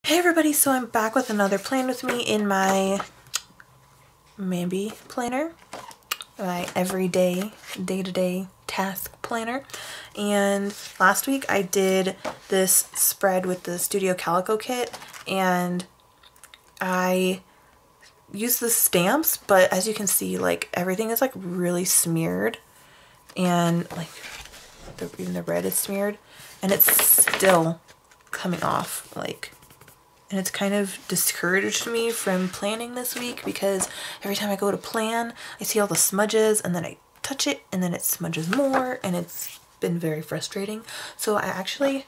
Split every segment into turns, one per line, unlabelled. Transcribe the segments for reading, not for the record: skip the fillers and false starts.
Hey everybody, so I'm back with another plan with me in my Mamby planner, my everyday, day-to-day task planner. And last week I did this spread with the Studio Calico kit, and I used the stamps, but as you can see, like, everything is like really smeared, and like even the red is smeared, and it's still coming off, like. And it's kind of discouraged me from planning this week because every time I go to plan, I see all the smudges and then I touch it and then it smudges more, and it's been very frustrating. So I actually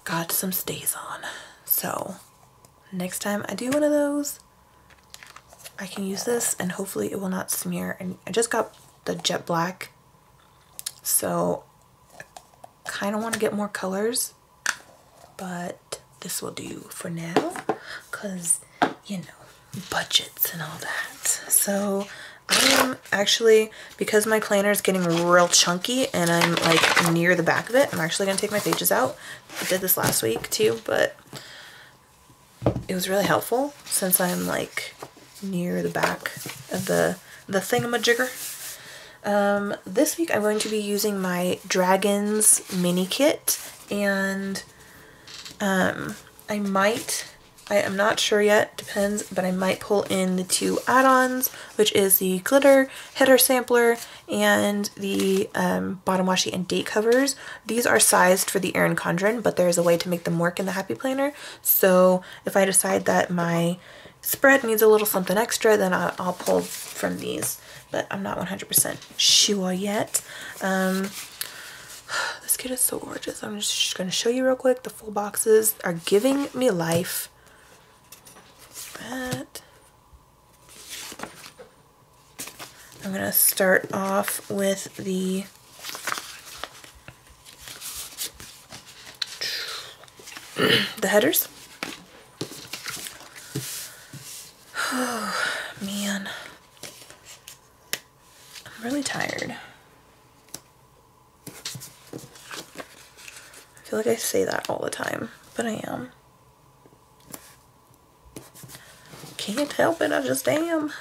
got some stays on. So next time I do one of those, I can use this and hopefully it will not smear. And I just got the jet black, so I kind of want to get more colors, but this will do for now because, you know, budgets and all that. So I am actually, because my planner is getting real chunky and I'm like near the back of it, I'm actually going to take my pages out. I did this last week too, but it was really helpful since I'm like near the back of the thingamajigger. This week I'm going to be using my Dragons mini kit, and I am not sure yet, depends, but I might pull in the two add-ons, which is the glitter header sampler and the bottom washi and date covers. These are sized for the Erin Condren, but there's a way to make them work in the Happy Planner. So if I decide that my spread needs a little something extra, then I'll pull from these, but I'm not 100% sure yet. This kit is so gorgeous. I'm just going to show you real quick. The full boxes are giving me life. But I'm going to start off with the headers. Oh, man. I'm really tired. I feel like I say that all the time, but I am. Can't help it, I just am.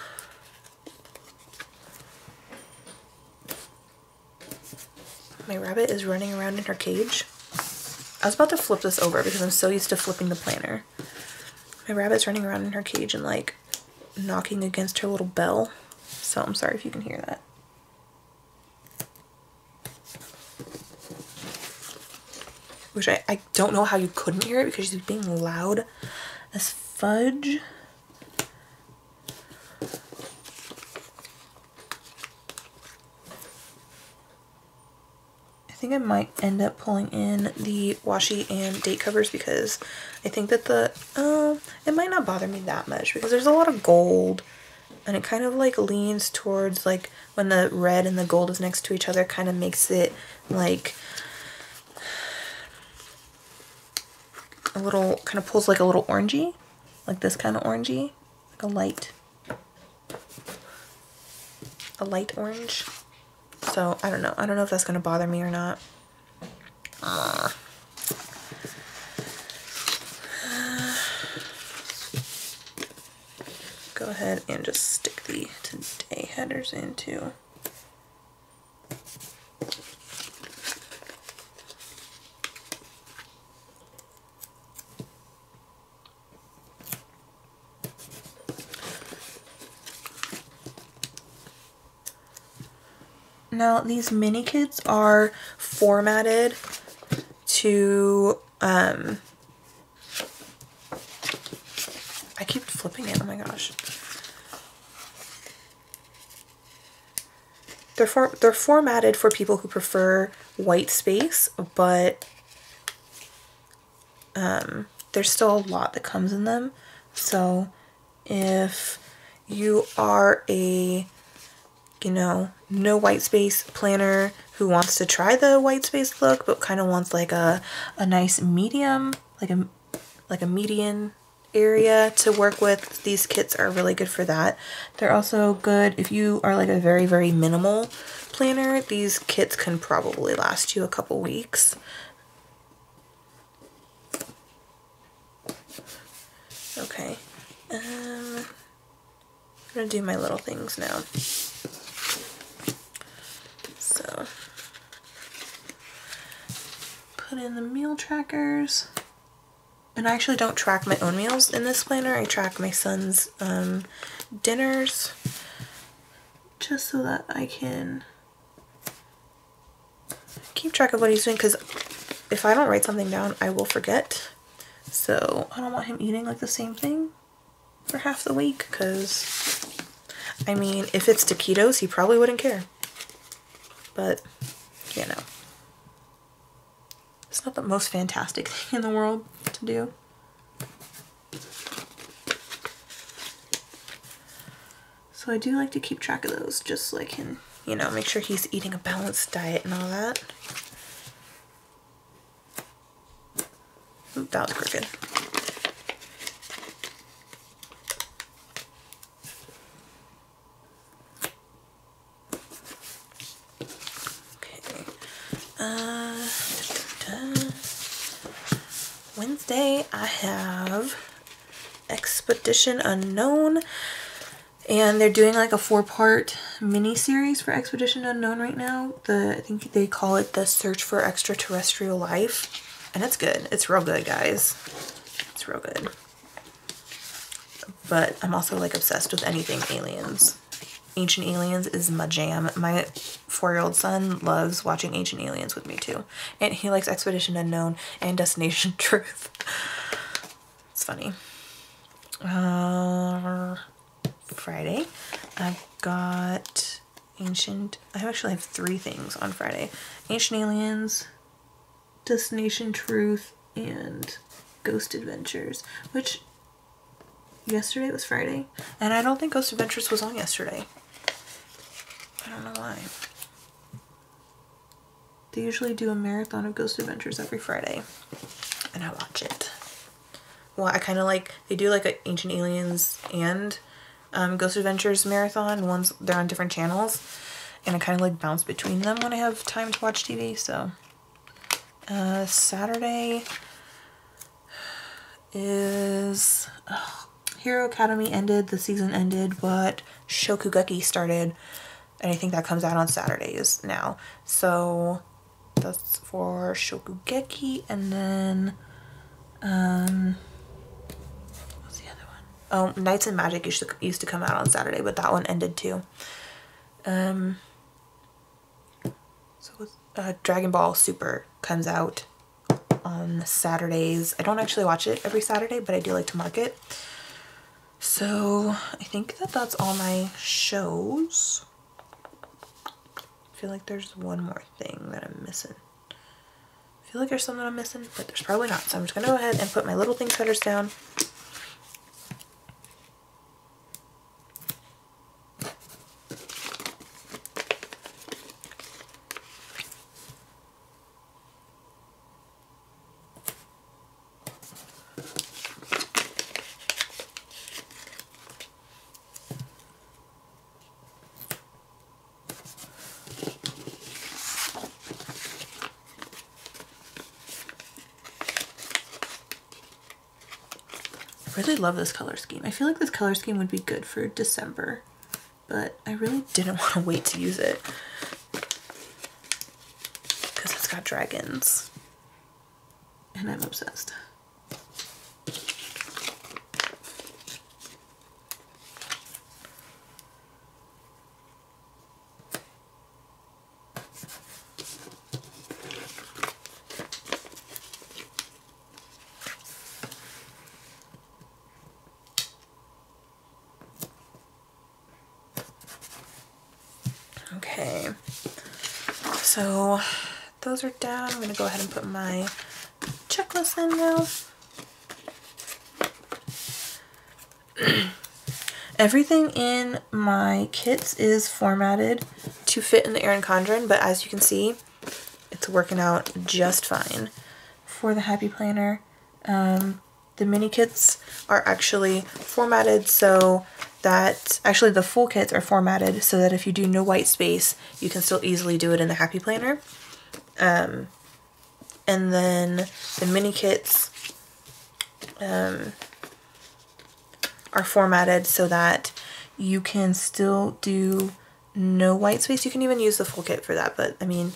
My rabbit is running around in her cage. I was about to flip this over because I'm so used to flipping the planner. My rabbit's running around in her cage and like knocking against her little bell. So I'm sorry if you can hear that. Which I don't know how you couldn't hear it because she's being loud as fudge. I think I might end up pulling in the washi and date covers because I think that it might not bother me that much because there's a lot of gold, and it kind of like leans towards, like, when the red and the gold is next to each other, kind of makes it like a little, kind of pulls like a little orangey, like this kind of orangey, like a light orange. So I don't know if that's gonna bother me or not. Go ahead and just stick the today headers into. Now these mini kits are formatted to, I keep flipping it, oh my gosh. They're formatted for people who prefer white space, but there's still a lot that comes in them. So if you are a, you know, no white space planner who wants to try the white space look but kind of wants like a nice medium, like a median area to work with, these kits are really good for that. They're also good if you are like a very, very minimal planner. These kits can probably last you a couple weeks. Okay. I'm gonna do my little things now. So, put in the meal trackers. And I actually don't track my own meals in this planner. I track my son's dinners, just so that I can keep track of what he's doing, because if I don't write something down, I will forget. So I don't want him eating like the same thing for half the week, because I mean, if it's taquitos, he probably wouldn't care. But, you know, it's not the most fantastic thing in the world to do. So I do like to keep track of those, just so I can, you know, make sure he's eating a balanced diet and all that. Ooh, that was crooked. Wednesday I have Expedition Unknown, and they're doing like a 4-part mini series for Expedition Unknown right now. I think they call it the Search for Extraterrestrial Life, and it's good. It's real good, guys. It's real good. But I'm also like obsessed with anything aliens. Ancient Aliens is my jam. My 4-year-old son loves watching Ancient Aliens with me too. And he likes Expedition Unknown and Destination Truth. It's funny. Friday, I've got I actually have 3 things on Friday. Ancient Aliens, Destination Truth, and Ghost Adventures, which yesterday was Friday. And I don't think Ghost Adventures was on yesterday. I don't know why. They usually do a marathon of Ghost Adventures every Friday, and I watch it. Well, I kind of like, they do like a Ancient Aliens and Ghost Adventures marathon. They're on different channels, and I kind of like bounce between them when I have time to watch TV. So Saturday is Hero Academy ended, the season ended, but Shokugeki started. And I think that comes out on Saturdays now. So that's for Shokugeki. And then, what's the other one? Oh, Knights and Magic used to come out on Saturday, but that one ended too. So Dragon Ball Super comes out on Saturdays. I don't actually watch it every Saturday, but I do like to mark it. So I think that's all my shows. I feel like there's one more thing that I'm missing. I feel like there's something I'm missing, but there's probably not. So I'm just gonna go ahead and put my little things headers down. I really love this color scheme. I feel like this color scheme would be good for December, but I really didn't want to wait to use it because it's got dragons and I'm obsessed. Okay, so those are down. I'm going to go ahead and put my checklist in now. Everything in my kits is formatted to fit in the Erin Condren, but as you can see, it's working out just fine. For the Happy Planner, the mini kits are actually formatted so that, actually the full kits are formatted so that if you do no white space, you can still easily do it in the Happy Planner. And then the mini kits, are formatted so that you can still do no white space. You can even use the full kit for that, but I mean,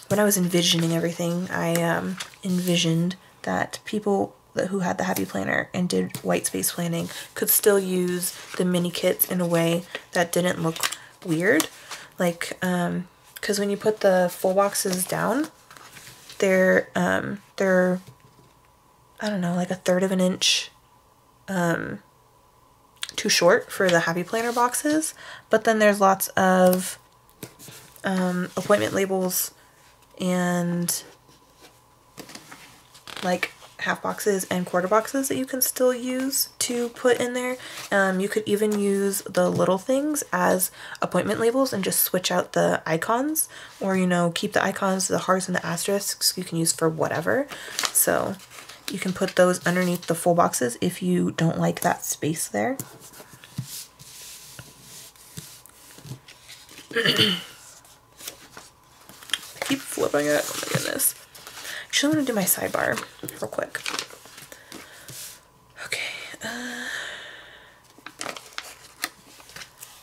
when I was envisioning everything, I envisioned that people who had the Happy Planner and did white space planning could still use the mini kits in a way that didn't look weird. Like, because when you put the full boxes down, they're I don't know, like 1/3 of an inch too short for the Happy Planner boxes. But then there's lots of appointment labels and like half boxes and quarter boxes that you can still use to put in there. You could even use the little things as appointment labels and just switch out the icons, or, you know, keep the icons, the hearts and the asterisks you can use for whatever. So you can put those underneath the full boxes if you don't like that space there. I keep flipping it. Oh my goodness. Actually, I'm going to do my sidebar real quick. Okay.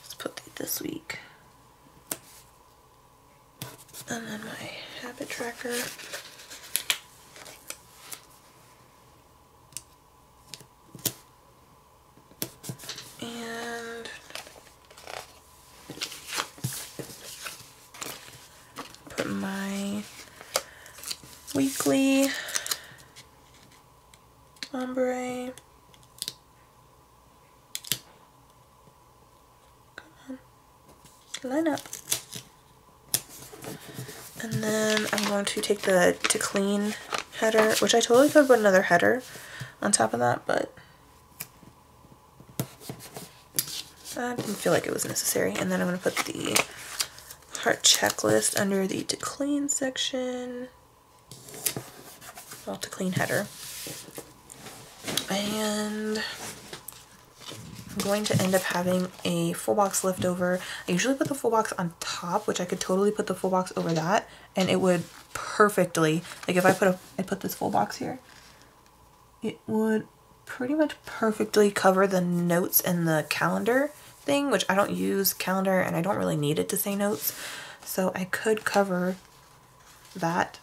Let's put this week. And then my habit tracker. And put my weekly ombre. Come on, line up. And then I'm going to take the To Clean header, which I totally could put another header on top of that, but I didn't feel like it was necessary. And then I'm going to put the heart checklist under the To Clean section. Well, To Clean header. And I'm going to end up having a full box left over. I usually put the full box on top, which I could totally put the full box over that, and it would perfectly, like if I put this full box here, it would pretty much perfectly cover the notes and the calendar thing, which I don't use calendar and I don't really need it to say notes. So I could cover that,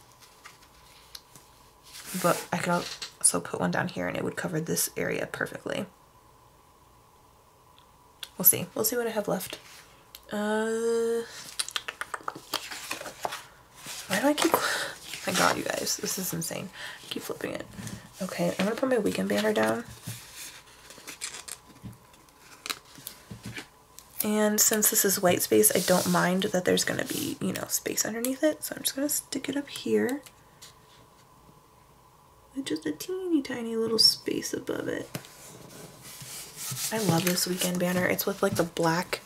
but I could also put one down here and it would cover this area perfectly. We'll see. We'll see what I have left. Why do I keep... My God, you guys, this is insane. I keep flipping it. Okay, I'm gonna put my weekend banner down. And since this is white space, I don't mind that there's gonna be, you know, space underneath it. So I'm just gonna stick it up here with just a teeny tiny little space above it. I love this weekend banner. It's with like the black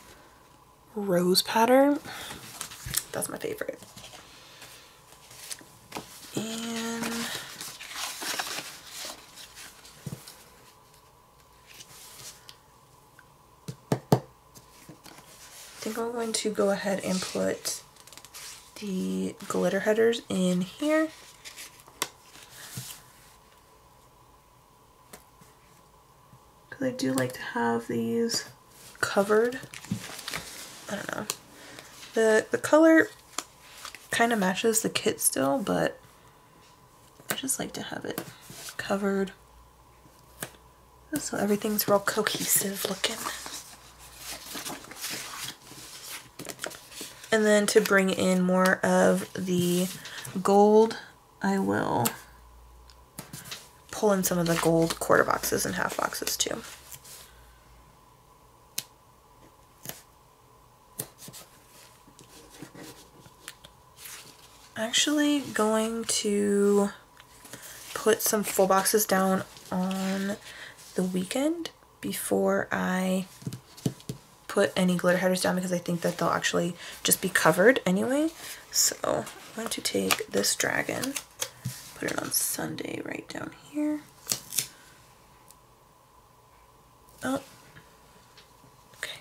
rose pattern. That's my favorite. And I think I'm going to go ahead and put the glitter headers in here. Because I do like to have these covered. I don't know. The color kind of matches the kit still, but I just like to have it covered so everything's real cohesive looking. And then to bring in more of the gold, I will pull in some of the gold quarter boxes and half boxes too. Actually going to put some full boxes down on the weekend before I put any glitter headers down, because I think that they'll actually just be covered anyway. So I'm going to take this dragon, put it on Sunday right down here. Oh, okay.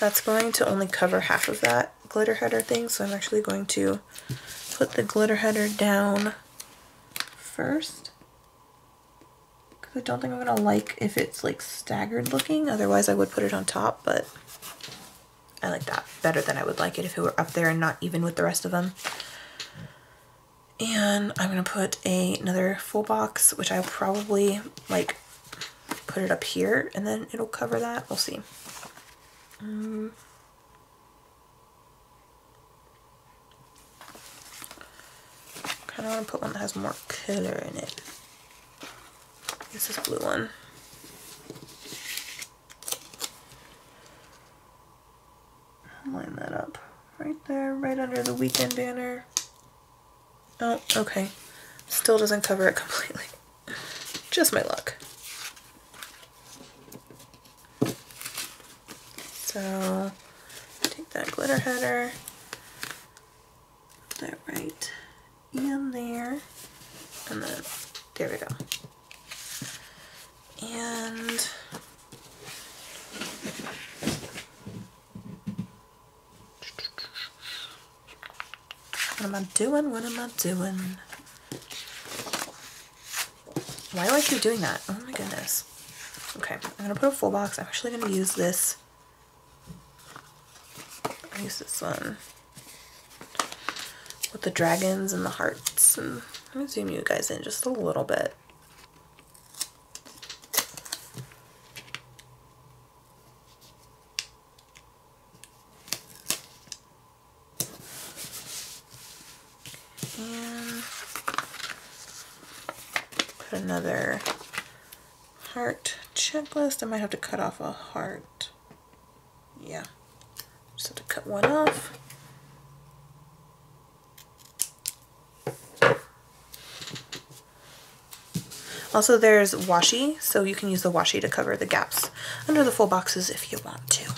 That's going to only cover half of that glitter header thing, so I'm actually going to put the glitter header down first, because I don't think I'm gonna like if it's like staggered looking, otherwise I would put it on top, but I like that better than I would like it if it were up there and not even with the rest of them. And I'm gonna put another full box, which I'll probably like put it up here and then it'll cover that. We'll see. Kind of want to put one that has more color in it. This is blue one. Line that up right there, right under the weekend banner. Oh, okay. Still doesn't cover it completely. Just my luck. So, take that glitter header, put that right in there, and then there we go. And what am I doing? What am I doing? Why do I keep doing that? Oh my goodness. Okay, I'm gonna put a full box. I'm actually gonna use this. I'll use this one with the dragons and the hearts. And let me zoom you guys in just a little bit. And put another heart checklist. I might have to cut off a heart. Yeah, just have to cut one off. Also, there's washi, so you can use the washi to cover the gaps under the full boxes if you want to.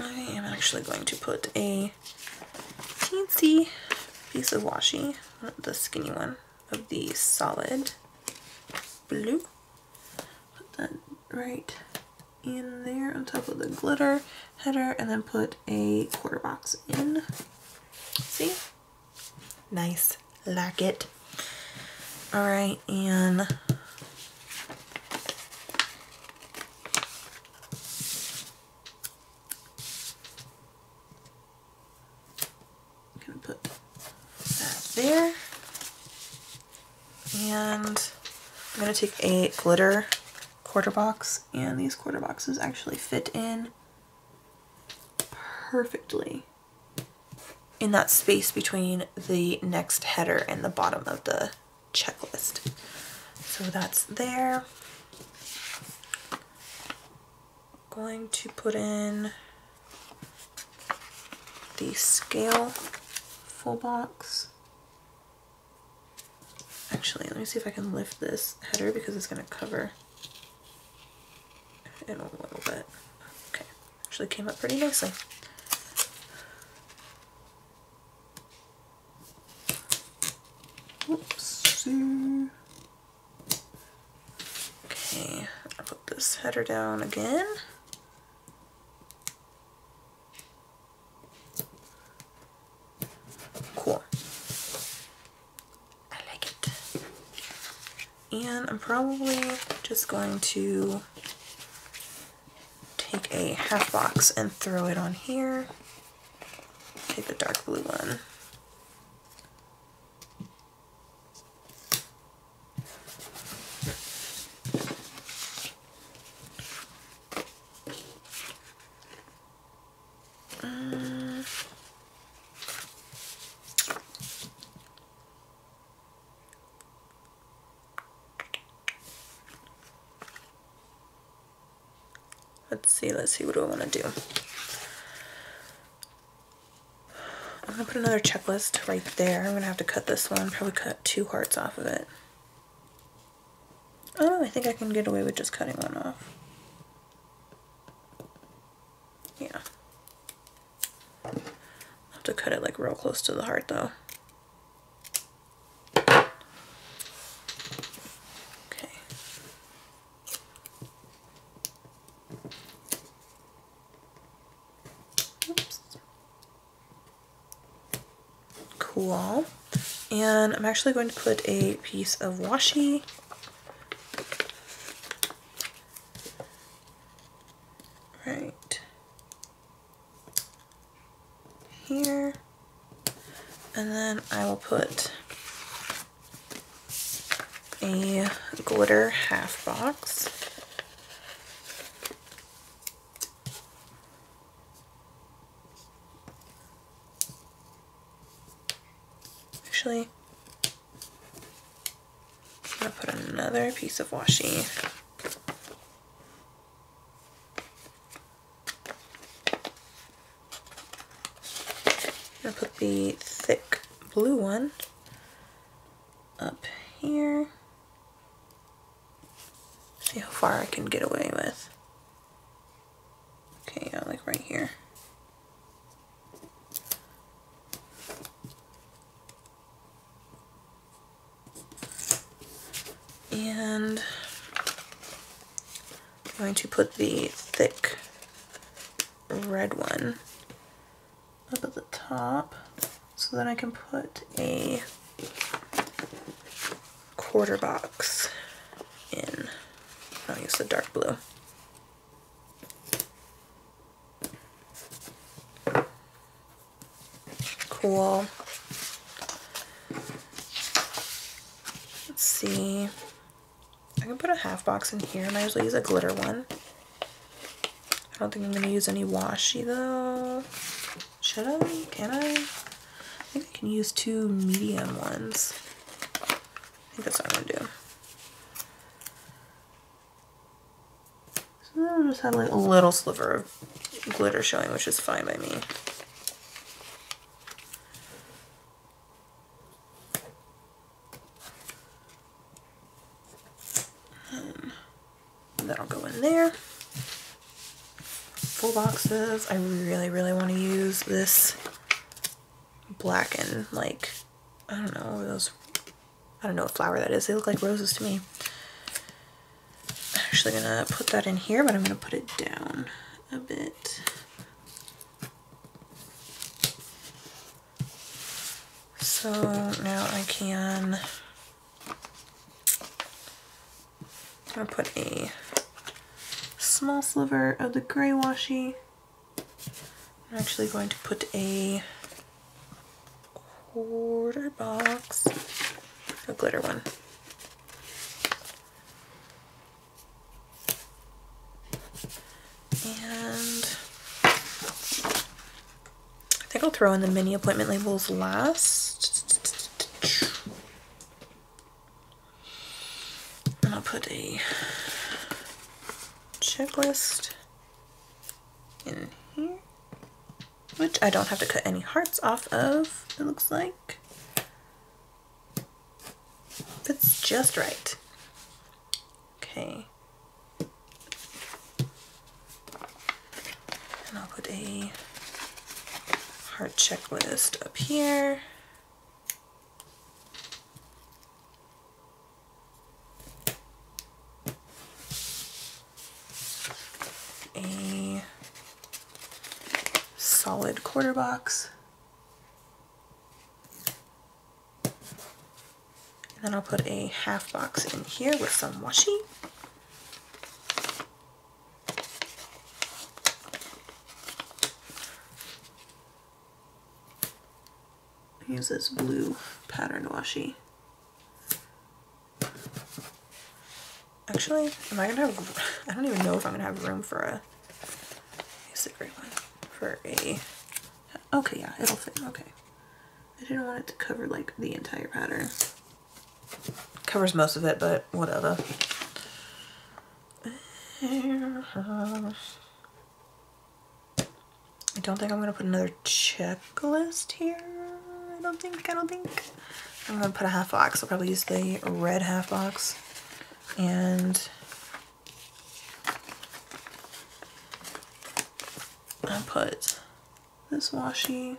I am actually going to put a teensy piece of washi, the skinny one, of the solid blue. Put that right in there on top of the glitter header, and then put a quarter box in. See? Nice. Like it. Alright, and I'm gonna put that there. And I'm going to take a glitter quarter box, and these quarter boxes actually fit in perfectly in that space between the next header and the bottom of the checklist. So that's there. Going to put in the scale full box. Actually, let me see if I can lift this header because it's going to cover it a little bit. Okay, actually came up pretty nicely. Oops. Okay, I'll put this header down again. Cool. And I'm probably just going to take a half box and throw it on here. Take the dark blue one. Let's see, what do I want to do? I'm going to put another checklist right there. I'm going to have to cut this one, probably cut 2 hearts off of it. Oh, I think I can get away with just cutting one off. Yeah. I'll have to cut it like real close to the heart though. Okay. Cool. And I'm actually going to put a piece of washi right here. And then I will put a glitter half box. Actually, I'm going to put another piece of washi. I'm going to put the thick blue one up here. See how far I can get away with. Okay, yeah, like right here. And I'm going to put the thick red one up at the top so that I can put a quarter box in. I'll use the dark blue. Cool. Let's see. I can put a half box in here, and I usually use a glitter one. I don't think I'm going to use any washi though. Should I? Can I? I think I can use 2 medium ones. I think that's what I'm going to do. So I'll just have like a little sliver of glitter showing, which is fine by me. That'll go in there. Full boxes. I really, really want to use this black and like, I don't know, those, I don't know what flower that is. They look like roses to me. I'm actually gonna put that in here, but I'm gonna put it down a bit. So now I can, I'm gonna put a small sliver of the gray washi. I'm actually going to put a quarter box, a glitter one. And I think I'll throw in the mini appointment labels last. And I'll put a checklist in here, which I don't have to cut any hearts off of, it looks like. Fits just right. Okay. And I'll put a heart checklist up here. A solid quarter box. And then I'll put a half box in here with some washi. Use this blue patterned washi. Actually, am I gonna have, I don't even know if I'm gonna have room for a, use the gray one, for a, okay, yeah, it'll fit, okay. I didn't want it to cover like the entire pattern. Covers most of it, but whatever. I don't think I'm gonna put another checklist here. I don't think. I'm gonna put a half box. I'll probably use the red half box. And I'll put this washi,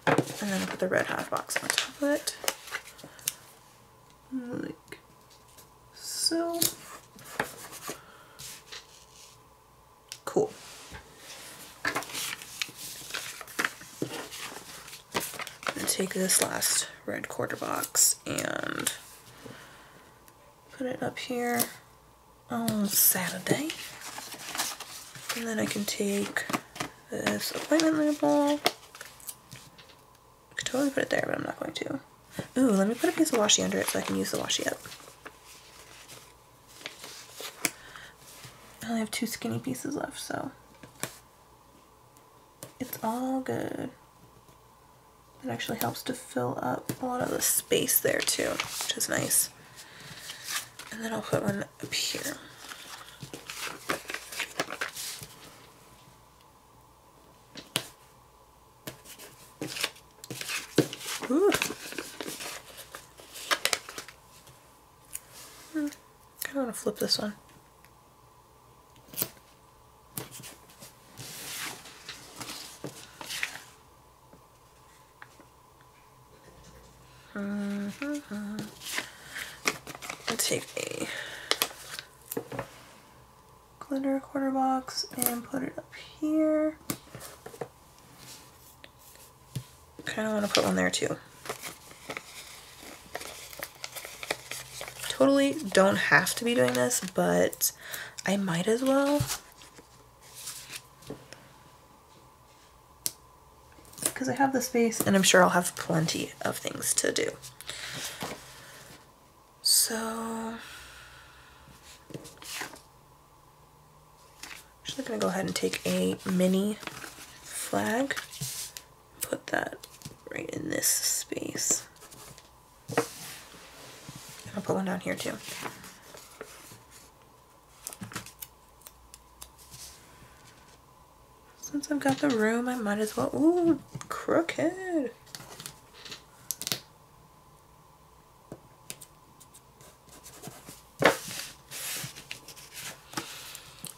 and then I'll put the red half box on top of it. Like so. Cool. I'm gonna take this last red quarter box and put it up here on Saturday. And then I can take this appointment label. I could totally put it there, but I'm not going to. Ooh, let me put a piece of washi under it so I can use the washi up. I only have 2 skinny pieces left, so it's all good. It actually helps to fill up a lot of the space there too, which is nice. And then I'll put one up here. Ooh. I kind of want to flip this one. I'll take a glitter quarter box and put it up here. Kind of want to put one there too. Totally don't have to be doing this, but I might as well. Because I have the space and I'm sure I'll have plenty of things to do. So I'm just gonna go ahead and take a mini flag, put that right in this space. And I'll put one down here too. Since I've got the room, I might as well. Ooh, crooked.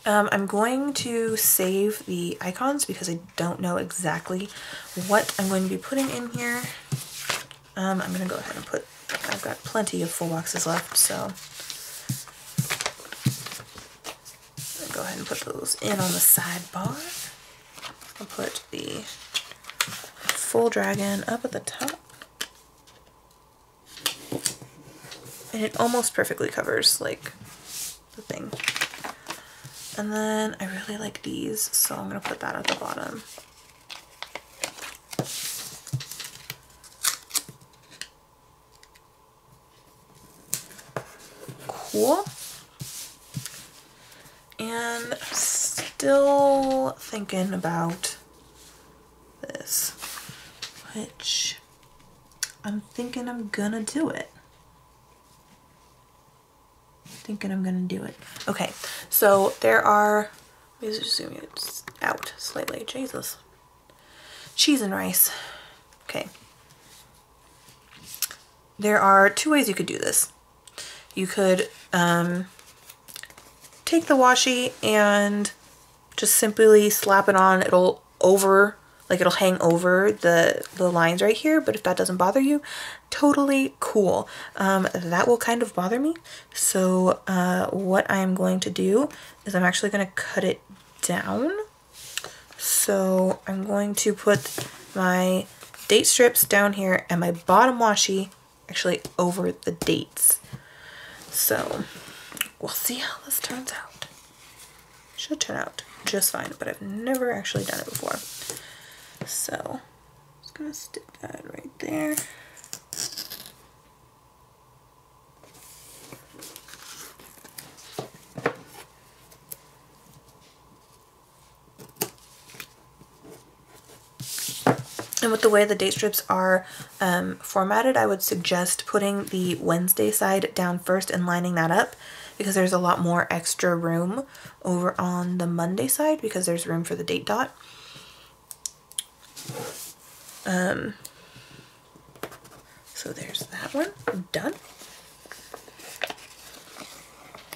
I'm going to save the icons because I don't know exactly what I'm going to be putting in here. I'm going to go ahead and put, I've got plenty of full boxes left, so I'll go ahead and put those in on the sidebar. I'll put the full dragon up at the top. And it almost perfectly covers, like, the thing. And then I really like these, so I'm going to put that at the bottom. Cool. And still thinking about this, which I'm thinking I'm gonna do it. I'm gonna do it. Okay, so there are, let me just zoom it out slightly. Jesus. Cheese and rice. Okay. There are 2 ways you could do this. You could take the washi and just simply slap it on. It'll hang over the lines right here, but if that doesn't bother you, totally cool. That will kind of bother me. So what I'm going to do is I'm actually going to cut it down. So I'm going to put my date strips down here and my bottom washi actually over the dates. So we'll see how this turns out. Should turn out just fine, but I've never actually done it before. So I'm just gonna stick that right there. And with the way the date strips are formatted, I would suggest putting the Wednesday side down first and lining that up, because there's a lot more extra room over on the Monday side because there's room for the date dot. So there's that one done.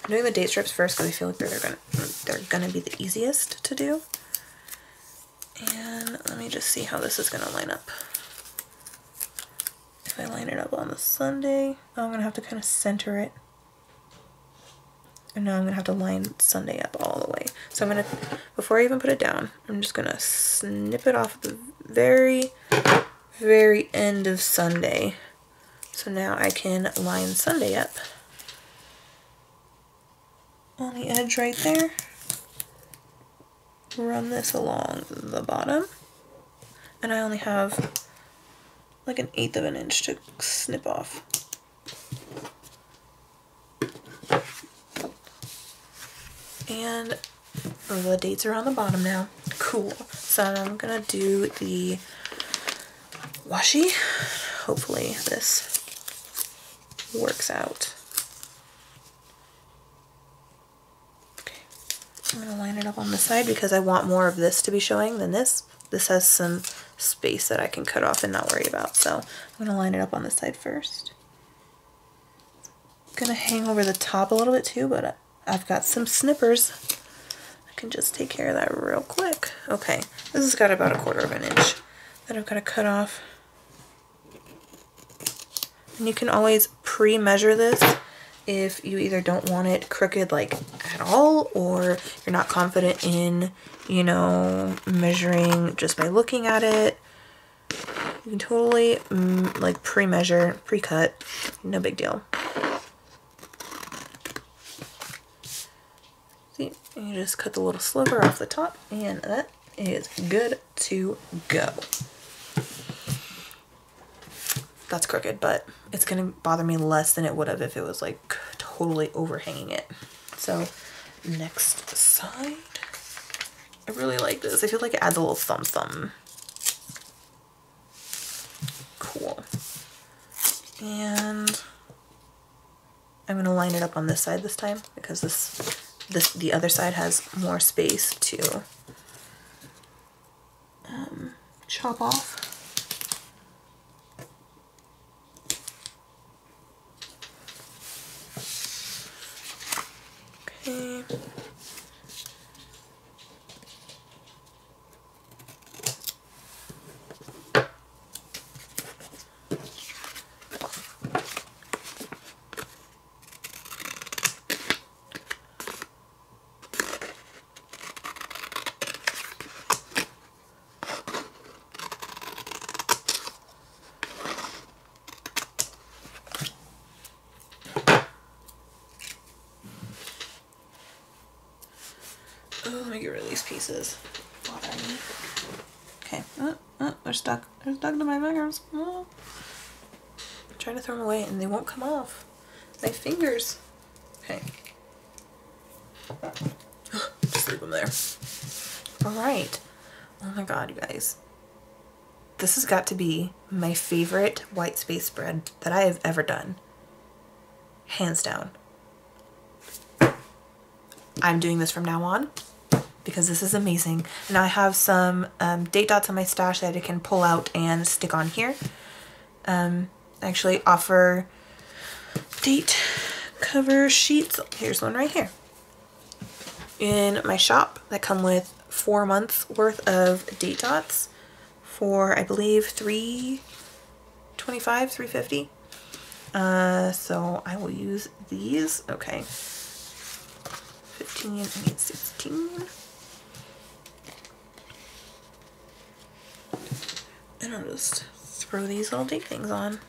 I'm doing the date strips first because I feel like they're gonna be the easiest to do. And let me just see how this is gonna line up. If I line it up on the Sunday, I'm gonna have to kind of center it. And now I'm gonna have to line Sunday up all the way. So I'm gonna, before I even put it down, I'm just gonna snip it off the very, very end of Sunday. So now I can line Sunday up on the edge right there. Run this along the bottom. And I only have like 1/8 of an inch to snip off. And the dates are on the bottom now. Cool. So I'm gonna do the washi. Hopefully this works out. Okay. I'm gonna line it up on the side because I want more of this to be showing than this. This has some space that I can cut off and not worry about. So I'm gonna line it up on the side first. I'm gonna hang over the top a little bit too, but I've got some snippers. I can just take care of that real quick. Okay, this has got about 1/4 of an inch that I've got to cut off. And you can always pre-measure this if you either don't want it crooked like at all, or you're not confident in, you know, measuring just by looking at it. You can totally like pre-measure, pre-cut, no big deal. See, you just cut the little sliver off the top and that is good to go. That's crooked, but it's gonna bother me less than it would have if it was like totally overhanging it. So next side, I really like this. I feel like it adds a little thumb. Cool. And I'm gonna line it up on this side this time because the other side has more space to chop off. Okay. Let me get rid of these pieces. Okay. They're stuck. They're stuck to my fingers. I'm trying to throw them away and they won't come off. My fingers. Okay. Just leave them there. Alright. Oh my god, you guys. This has got to be my favorite white space spread that I have ever done. Hands down. I'm doing this from now on because this is amazing. And I have some date dots on my stash that I can pull out and stick on here. I actually offer date cover sheets. Here's one right here in my shop that come with 4 months worth of date dots for I believe $3.25, $3.50. So I will use these. Okay, 15, I need 16. And I'll just throw these little date things on.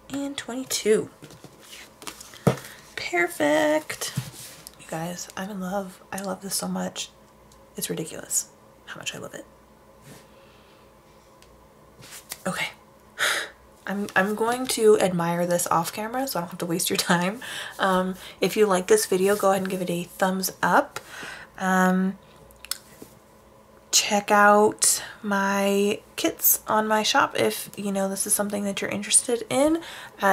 And 22. Perfect. You guys, I'm in love. I love this so much. It's ridiculous how much I love it. Okay. I'm going to admire this off camera so I don't have to waste your time. If you like this video, go ahead and give it a thumbs up. Check out my kits on my shop if you know this is something that you're interested in.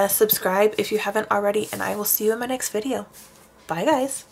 Subscribe if you haven't already, and I will see you in my next video. Bye guys.